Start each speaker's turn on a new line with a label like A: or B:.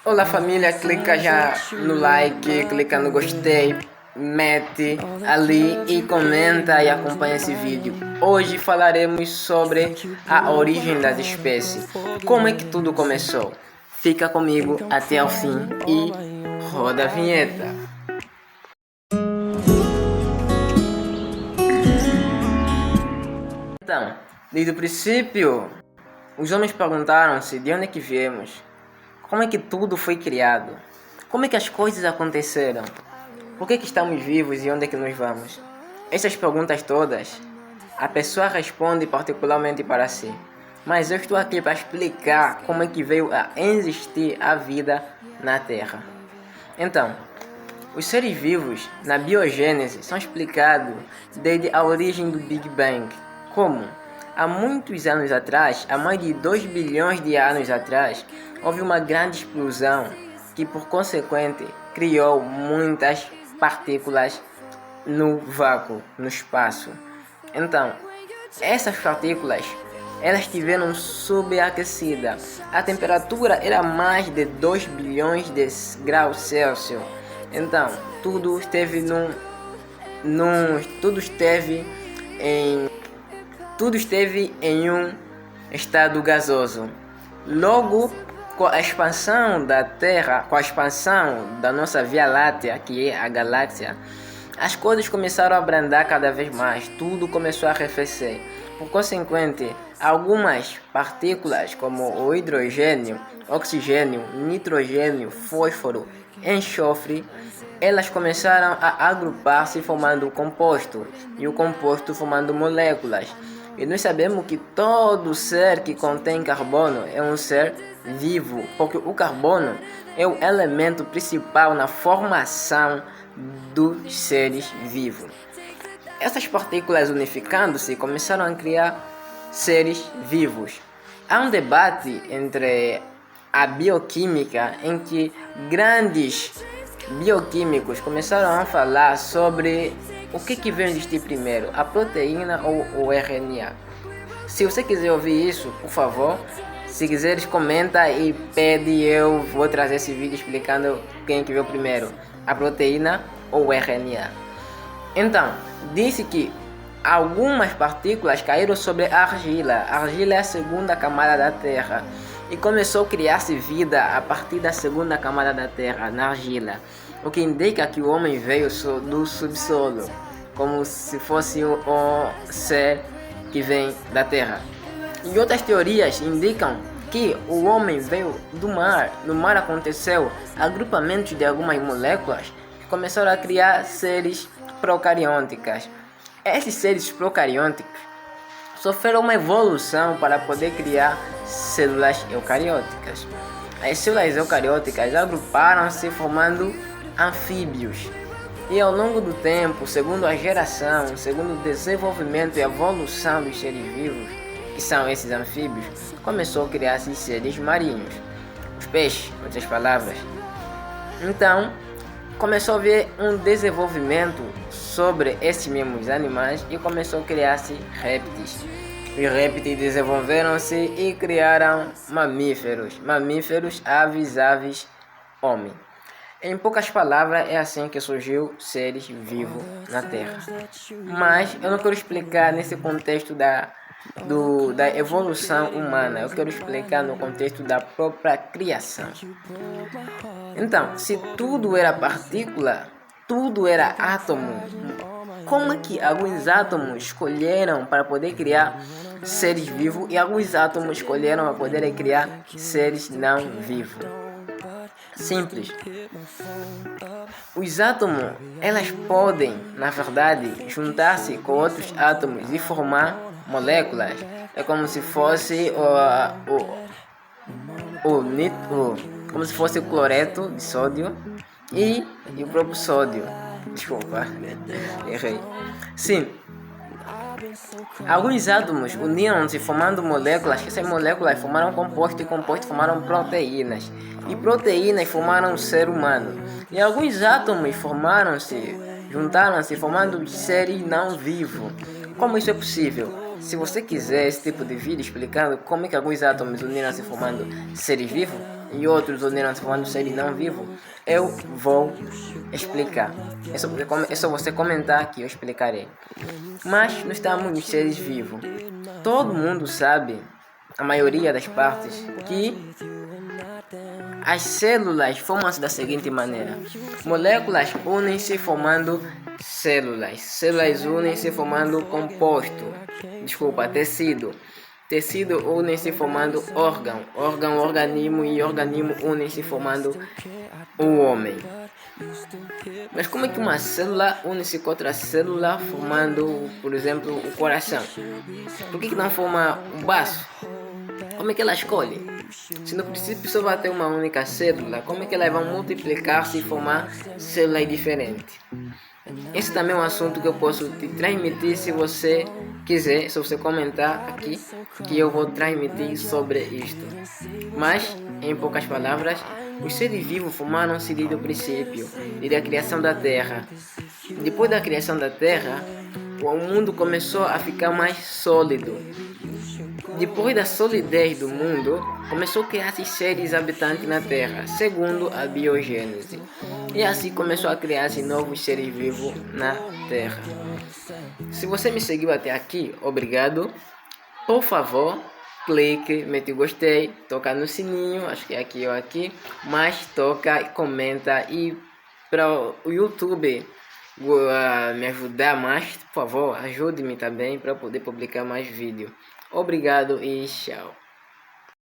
A: Olá família, clica já no like, clica no gostei, mete ali e comenta e acompanha esse vídeo. Hoje falaremos sobre a origem das espécies, como é que tudo começou. Fica comigo até o fim e roda a vinheta. Então, desde o princípio, os homens perguntaram-se de onde é que viemos. Como é que tudo foi criado? Como é que as coisas aconteceram? Por que estamos vivos e onde é que nós vamos? Essas perguntas todas, a pessoa responde particularmente para si. Mas eu estou aqui para explicar como é que veio a existir a vida na Terra. Então, os seres vivos na biogênese são explicados desde a origem do Big Bang. Como? Há muitos anos atrás, há mais de 2 bilhões de anos atrás, houve uma grande explosão que, por consequente, criou muitas partículas no vácuo, no espaço. Então, essas partículas, elas estiveram subaquecidas. A temperatura era mais de 2 bilhões de graus Celsius. Então, tudo esteve em um estado gasoso. Logo, com a expansão da Terra, com a expansão da nossa Via Láctea, que é a galáxia, as coisas começaram a abrandar cada vez mais, tudo começou a arrefecer. Por consequente, algumas partículas como o hidrogênio, oxigênio, nitrogênio, fósforo, enxofre, elas começaram a agrupar-se formando composto, e o composto formando moléculas. E nós sabemos que todo ser que contém carbono é um ser vivo, porque o carbono é o elemento principal na formação dos seres vivos. Essas partículas unificando-se começaram a criar seres vivos. Há um debate entre a bioquímica em que grandes bioquímicos começaram a falar sobre o que veio existir primeiro, a proteína ou o RNA. Se você quiser ouvir isso, por favor, se quiseres comenta e pede, eu vou trazer esse vídeo explicando quem que veio primeiro, a proteína ou o RNA. Então, disse que algumas partículas caíram sobre a argila. A argila é a segunda camada da Terra. E começou a criar-se vida a partir da segunda camada da Terra, na argila. O que indica que o homem veio do subsolo, como se fosse um ser que vem da Terra. E outras teorias indicam que o homem veio do mar. No mar aconteceu agrupamento de algumas moléculas que começaram a criar seres procariontes. Esses seres procariontes sofreram uma evolução para poder criar células eucarióticas. As células eucarióticas agruparam-se formando anfíbios. E ao longo do tempo, segundo a geração, segundo o desenvolvimento e evolução dos seres vivos, que são esses anfíbios, começou a criar-se seres marinhos, os peixes, em outras palavras. Então, começou a haver um desenvolvimento sobre esses mesmos animais e começou a criar-se répteis. Os répteis desenvolveram-se e criaram mamíferos, aves, homem. Em poucas palavras, é assim que surgiu seres vivos na Terra. Mas eu não quero explicar nesse contexto da evolução humana, eu quero explicar no contexto da própria criação. Então, se tudo era partícula, tudo era átomo, como é que alguns átomos escolheram para poder criar seres vivos e alguns átomos escolheram para poder criar seres não vivos? Simples. Os átomos, elas podem, na verdade, juntar-se com outros átomos e formar moléculas. É como se fosse como se fosse o cloreto de sódio e o próprio sódio. Desculpa, errei. Sim. Alguns átomos uniram-se formando moléculas, essas moléculas formaram composto e composto formaram proteínas. E proteínas formaram um ser humano. E alguns átomos juntaram-se formando seres não vivos. Como isso é possível? Se você quiser esse tipo de vídeo explicando como é que alguns átomos uniram-se formando seres vivos, e outros uniram se formando seres não vivos, eu vou explicar. É só você comentar que eu explicarei. Mas não estamos nos seres vivos. Todo mundo sabe, a maioria das partes, que as células formam-se da seguinte maneira: moléculas unem-se formando células, células unem-se formando tecido, tecido unem-se formando órgão, organismo e organismo unem-se formando o homem. Mas como é que uma célula une-se com outra célula formando, por exemplo, o coração? Por que não forma um baço? Como é que ela escolhe? Se no princípio só vai ter uma única célula, como é que elas vão multiplicar-se e formar células diferentes? Esse também é um assunto que eu posso te transmitir se você quiser, se você comentar aqui, que eu vou transmitir sobre isto. Mas, em poucas palavras, os seres vivos formaram-se desde o princípio, desde a criação da Terra. Depois da criação da Terra, o mundo começou a ficar mais sólido. Depois da solidez do mundo, começou a criar-se seres habitantes na Terra, segundo a biogênese. E assim começou a criar-se novos seres vivos na Terra. Se você me seguiu até aqui, obrigado. Por favor, clique, mete o gostei, toca no sininho, acho que é aqui ou aqui, mas toca e comenta. E para o YouTube me ajudar mais, por favor, ajude-me também para poder publicar mais vídeos. Obrigado e tchau.